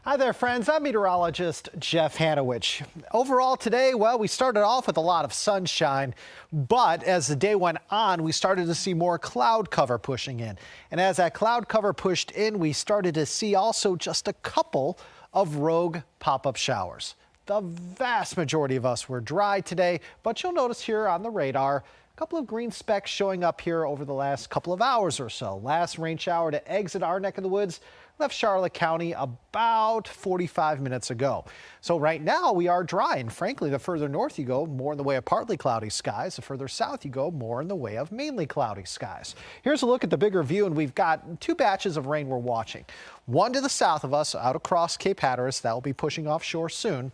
Hi there, friends. I'm meteorologist Jeff Hanowich. Overall today, well, we started off with a lot of sunshine, but as the day went on, we started to see more cloud cover pushing in. And as that cloud cover pushed in, we started to see also just a couple of rogue pop-up showers. The vast majority of us were dry today, but you'll notice here on the radar, a couple of green specks showing up here over the last couple of hours or so. Last rain shower to exit our neck of the woods left Charlotte County about 45 minutes ago. So right now we are dry, and frankly, the further north you go, more in the way of partly cloudy skies. The further south you go, more in the way of mainly cloudy skies. Here's a look at the bigger view, and we've got two batches of rain we're watching. One to the south of us out across Cape Hatteras. That will be pushing offshore soon.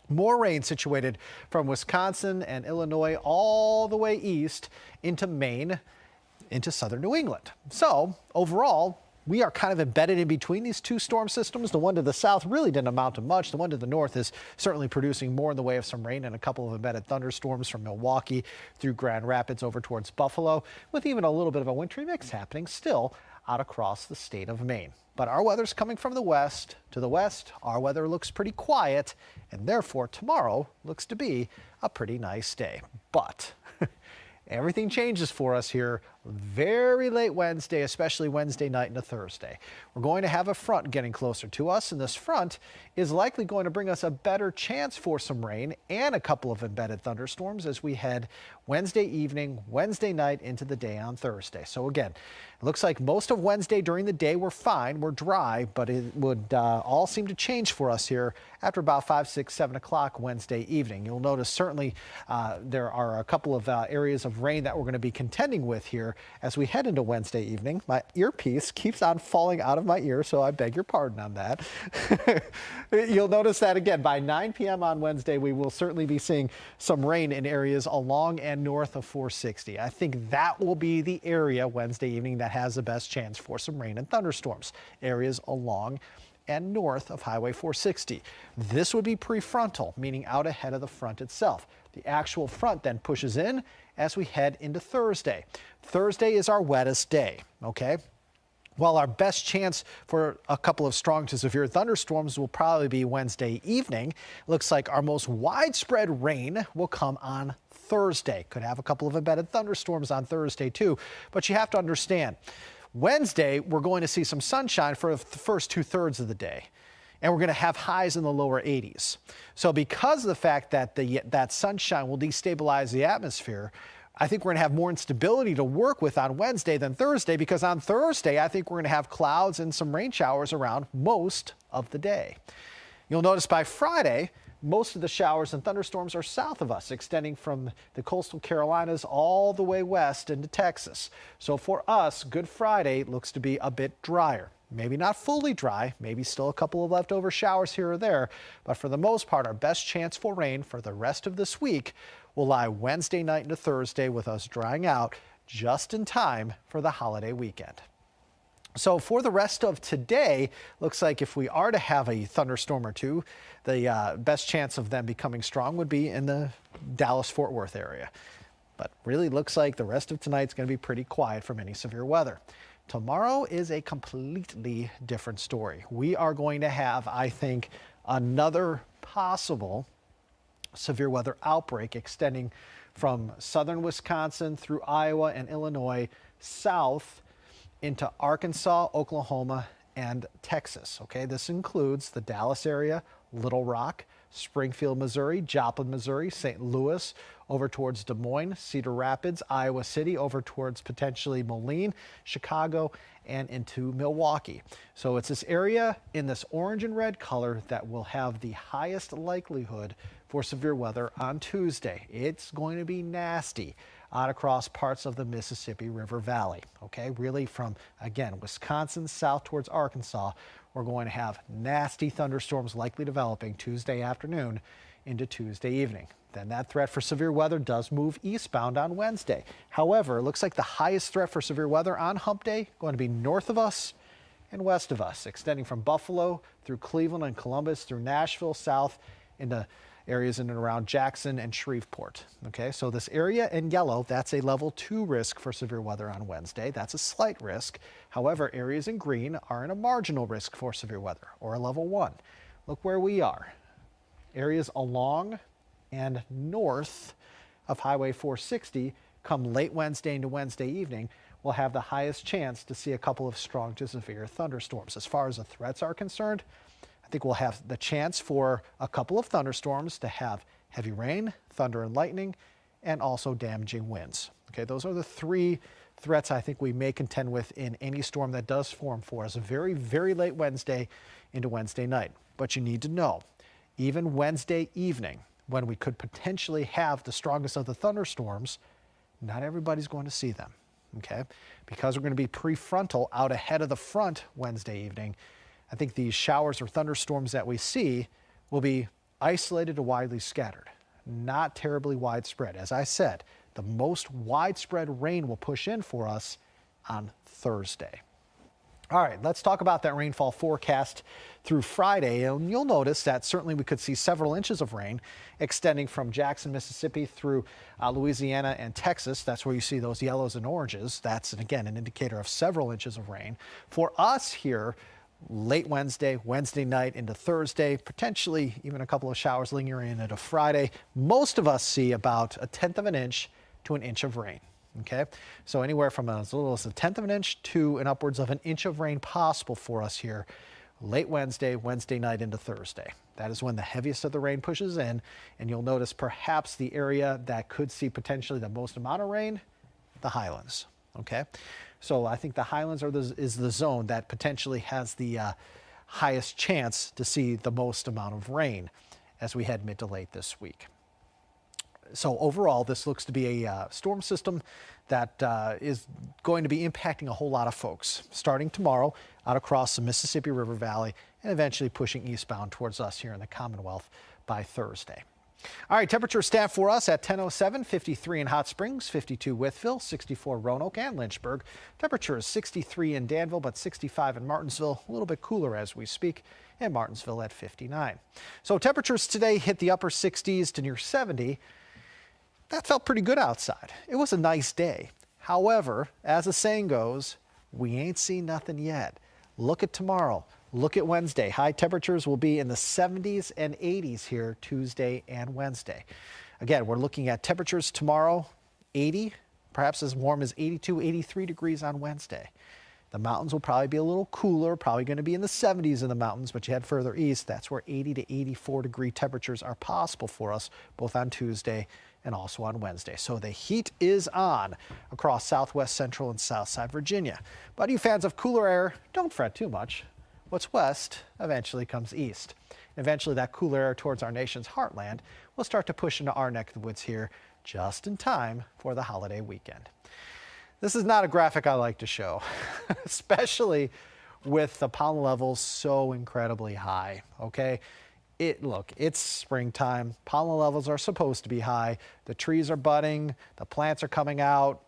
More rain situated from Wisconsin and Illinois all the way east into Maine, into southern New England. So overall, we are kind of embedded in between these two storm systems. The one to the south really didn't amount to much. The one to the north is certainly producing more in the way of some rain and a couple of embedded thunderstorms from Milwaukee through Grand Rapids over towards Buffalo, with even a little bit of a wintry mix happening still out across the state of Maine. But our weather's coming from the west. To the west, our weather looks pretty quiet, and therefore tomorrow looks to be a pretty nice day. But everything changes for us here very late Wednesday, especially Wednesday night into Thursday. We're going to have a front getting closer to us, and this front is likely going to bring us a better chance for some rain and a couple of embedded thunderstorms as we head Wednesday evening, Wednesday night into the day on Thursday. So again, it looks like most of Wednesday during the day we're fine, we're dry, but it would all seem to change for us here after about 5, 6, 7 o'clock Wednesday evening. You'll notice certainly there are a couple of areas of rain that we're going to be contending with here as we head into Wednesday evening. My earpiece keeps on falling out of my ear, so I beg your pardon on that. You'll notice that again by 9 p.m. on Wednesday, we will certainly be seeing some rain in areas along and north of 460. I think that will be the area Wednesday evening that has the best chance for some rain and thunderstorms. Areas along and north of Highway 460. This would be prefrontal, meaning out ahead of the front itself. The actual front then pushes in as we head into Thursday. Thursday is our wettest day, okay? While our best chance for a couple of strong to severe thunderstorms will probably be Wednesday evening, looks like our most widespread rain will come on Thursday. Could have a couple of embedded thunderstorms on Thursday too, but you have to understand, Wednesday, we're going to see some sunshine for the first 2/3 of the day, and we're going to have highs in the lower 80s. So because of the fact that that sunshine will destabilize the atmosphere, I think we're going to have more instability to work with on Wednesday than Thursday, because on Thursday, I think we're going to have clouds and some rain showers around most of the day. You'll notice by Friday, most of the showers and thunderstorms are south of us, extending from the coastal Carolinas all the way west into Texas. So for us, Good Friday looks to be a bit drier. Maybe not fully dry, maybe still a couple of leftover showers here or there, but for the most part, our best chance for rain for the rest of this week will lie Wednesday night into Thursday, with us drying out just in time for the holiday weekend. So for the rest of today, looks like if we are to have a thunderstorm or two, the best chance of them becoming strong would be in the Dallas-Fort Worth area. But really looks like the rest of tonight's going to be pretty quiet from any severe weather. Tomorrow is a completely different story. We are going to have, I think, another possible severe weather outbreak extending from southern Wisconsin through Iowa and Illinois south into Arkansas, Oklahoma, and Texas. Okay, this includes the Dallas area, Little Rock, Springfield, Missouri, Joplin, Missouri, St. Louis, over towards Des Moines, Cedar Rapids, Iowa City, over towards potentially Moline, Chicago, and into Milwaukee. So it's this area in this orange and red color that will have the highest likelihood for severe weather on Tuesday. It's going to be nasty out across parts of the Mississippi River Valley. Okay, really from, again, Wisconsin south towards Arkansas, we're going to have nasty thunderstorms likely developing Tuesday afternoon into Tuesday evening. Then that threat for severe weather does move eastbound on Wednesday. However, it looks like the highest threat for severe weather on Hump Day going to be north of us and west of us, extending from Buffalo through Cleveland and Columbus through Nashville south into areas in and around Jackson and Shreveport. Okay, so this area in yellow, that's a level 2 risk for severe weather on Wednesday. That's a slight risk. However, areas in green are in a marginal risk for severe weather, or a level 1. Look where we are. Areas along and north of Highway 460 come late Wednesday into Wednesday evening will have the highest chance to see a couple of strong to severe thunderstorms. As far as the threats are concerned, I think we'll have the chance for a couple of thunderstorms to have heavy rain, thunder and lightning, and also damaging winds. Okay, those are the 3 threats I think we may contend with in any storm that does form for us very, very late Wednesday into Wednesday night. But you need to know, even Wednesday evening, when we could potentially have the strongest of the thunderstorms, not everybody's going to see them. Okay, because we're going to be prefrontal out ahead of the front Wednesday evening, I think these showers or thunderstorms that we see will be isolated to widely scattered, not terribly widespread. As I said, the most widespread rain will push in for us on Thursday. All right, let's talk about that rainfall forecast through Friday. And you'll notice that certainly we could see several inches of rain extending from Jackson, Mississippi through Louisiana and Texas. That's where you see those yellows and oranges. That's, again, an indicator of several inches of rain. For us here, late Wednesday, Wednesday night into Thursday, potentially even a couple of showers lingering into Friday. Most of us see about 1/10 of an inch to an inch of rain. Okay, so anywhere from as little as 1/10 of an inch to an upwards of an inch of rain possible for us here late Wednesday, Wednesday night into Thursday. That is when the heaviest of the rain pushes in, and you'll notice perhaps the area that could see potentially the most amount of rain, the Highlands. Okay, so I think the Highlands is the zone that potentially has the highest chance to see the most amount of rain as we head mid to late this week. So overall, this looks to be a storm system that is going to be impacting a whole lot of folks, starting tomorrow out across the Mississippi River Valley and eventually pushing eastbound towards us here in the Commonwealth by Thursday. All right, temperature stat for us at 10:07, 53 in Hot Springs, 52 Wytheville, 64 Roanoke and Lynchburg. Temperature is 63 in Danville, but 65 in Martinsville, a little bit cooler as we speak, and Martinsville at 59. So temperatures today hit the upper 60s to near 70. That felt pretty good outside. It was a nice day. However, as the saying goes, we ain't seen nothing yet. Look at tomorrow. Look at Wednesday. High temperatures will be in the 70s and 80s here Tuesday and Wednesday. Again, we're looking at temperatures tomorrow, 80, perhaps as warm as 82, 83 degrees on Wednesday. The mountains will probably be a little cooler, probably going to be in the 70s in the mountains, but you head further east, that's where 80 to 84 degree temperatures are possible for us, both on Tuesday and also on Wednesday. So the heat is on across southwest central and southside Virginia. But you fans of cooler air, don't fret too much. What's west eventually comes east. Eventually that cooler air towards our nation's heartland will start to push into our neck of the woods here just in time for the holiday weekend. This is not a graphic I like to show, especially with the pollen levels so incredibly high, okay? Look, it's springtime. Pollen levels are supposed to be high. The trees are budding. The plants are coming out.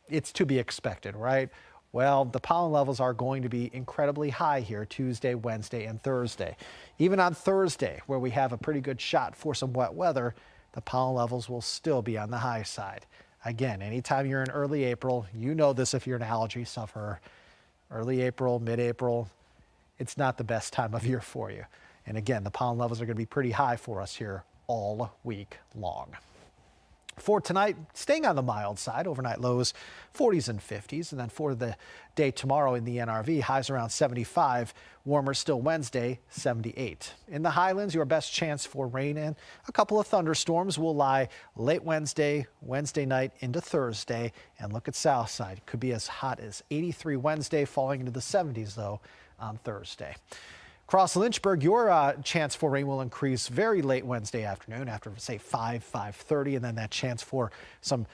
It's to be expected, right? Well, the pollen levels are going to be incredibly high here Tuesday, Wednesday, and Thursday. Even on Thursday, where we have a pretty good shot for some wet weather, the pollen levels will still be on the high side. Again, anytime you're in early April, you know this if you're an allergy sufferer. Early April, mid-April, it's not the best time of year for you. And again, the pollen levels are going to be pretty high for us here all week long. For tonight, staying on the mild side, overnight lows 40s and 50s. And then for the day tomorrow in the NRV, highs around 75, warmer still Wednesday, 78. In the Highlands, your best chance for rain and a couple of thunderstorms will lie late Wednesday, Wednesday night into Thursday. And look at south side, could be as hot as 83 Wednesday, falling into the 70s though on Thursday. Across Lynchburg, your chance for rain will increase very late Wednesday afternoon after, say, 5:30, and then that chance for some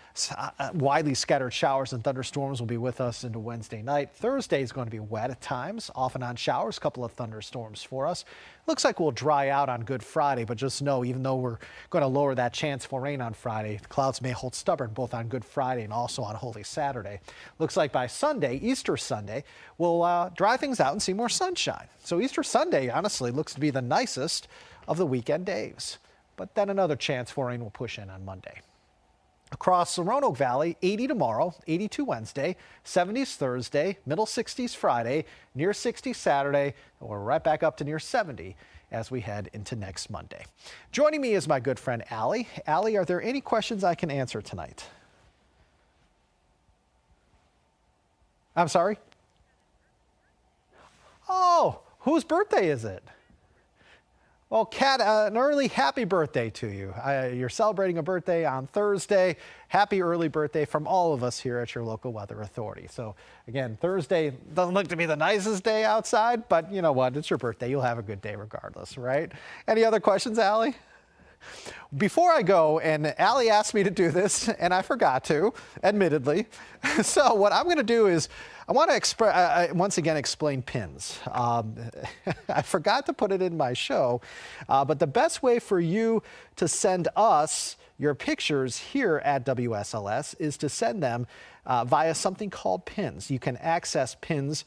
widely scattered showers and thunderstorms will be with us into Wednesday night. Thursday is going to be wet at times, off and on showers, a couple of thunderstorms for us. Looks like we'll dry out on Good Friday, but just know, even though we're going to lower that chance for rain on Friday, the clouds may hold stubborn both on Good Friday and also on Holy Saturday. Looks like by Sunday, Easter Sunday, we'll dry things out and see more sunshine. So Easter Sunday, honestly, looks to be the nicest of the weekend days. but then another chance for rain will push in on Monday. Across the Roanoke Valley, 80 tomorrow, 82 Wednesday, 70s Thursday, middle 60s Friday, near 60 Saturday, and we're right back up to near 70 as we head into next Monday. Joining me is my good friend Allie. Allie, are there any questions I can answer tonight? I'm sorry? Oh, whose birthday is it? Well, Kat, an early happy birthday to you. You're celebrating a birthday on Thursday. Happy early birthday from all of us here at your local weather authority. So again, Thursday doesn't look to be the nicest day outside, but you know what? It's your birthday. You'll have a good day regardless, right? Any other questions, Allie? Before I go, and Allie asked me to do this, and I forgot to, admittedly. So what I'm going to do is I want to once again explain pins. I forgot to put it in my show, but the best way for you to send us your pictures here at WSLS is to send them via something called pins. You can access pins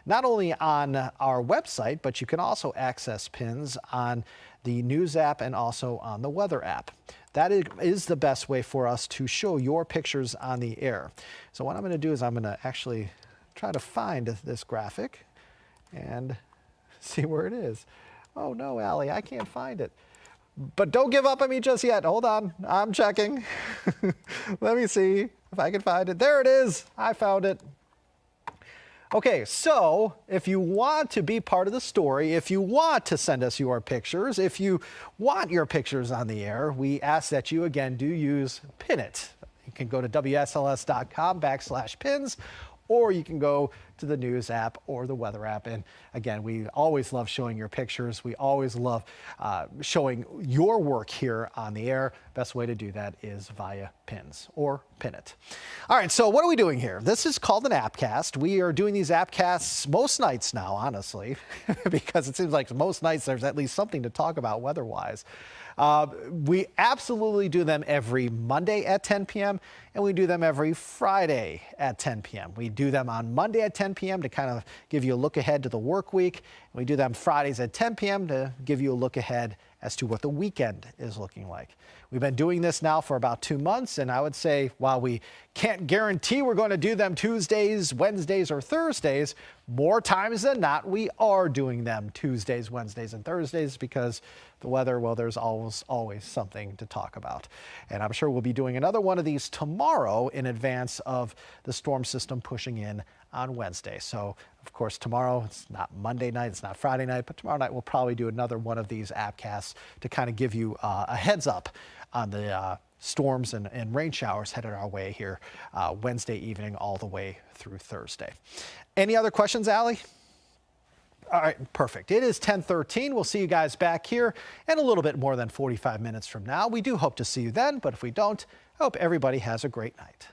not only on our website, but you can also access pins on the news app and also on the weather app. That is the best way for us to show your pictures on the air. So what I'm going to do is I'm going to actually try to find this graphic and see where it is. Oh no, Allie, I can't find it. But don't give up on me just yet. Hold on, I'm checking. Let me see if I can find it. There it is. I found it. Okay, so if you want to be part of the story, if you want to send us your pictures, if you want your pictures on the air, we ask that you again do use Pin It. You can go to WSLS.com/pins, or you can go to the news app or the weather app. And again, we always love showing your pictures. We always love showing your work here on the air. Best way to do that is via pins or Pin It. All right, so what are we doing here? This is called an Appcast. We are doing these Appcasts most nights now, honestly, because it seems like most nights there's at least something to talk about weather-wise. We absolutely do them every Monday at 10 p.m. and we do them every Friday at 10 p.m. We do them on Monday at 10 p.m. to kind of give you a look ahead to the work week. We do them Fridays at 10 p.m. to give you a look ahead as to what the weekend is looking like. We've been doing this now for about 2 months, and I would say while we can't guarantee we're going to do them Tuesdays, Wednesdays, or Thursdays, more times than not, we are doing them Tuesdays, Wednesdays, and Thursdays because the weather, well, there's always something to talk about. And I'm sure we'll be doing another one of these tomorrow in advance of the storm system pushing in on Wednesday. So, of course, tomorrow, it's not Monday night, it's not Friday night, but tomorrow night we'll probably do another one of these Appcasts to kind of give you a heads up on the storms and rain showers headed our way here Wednesday evening all the way through Thursday. Any other questions, Allie? All right, perfect. It is 10:13. We'll see you guys back here in a little bit more than 45 minutes from now. We do hope to see you then, but if we don't, I hope everybody has a great night.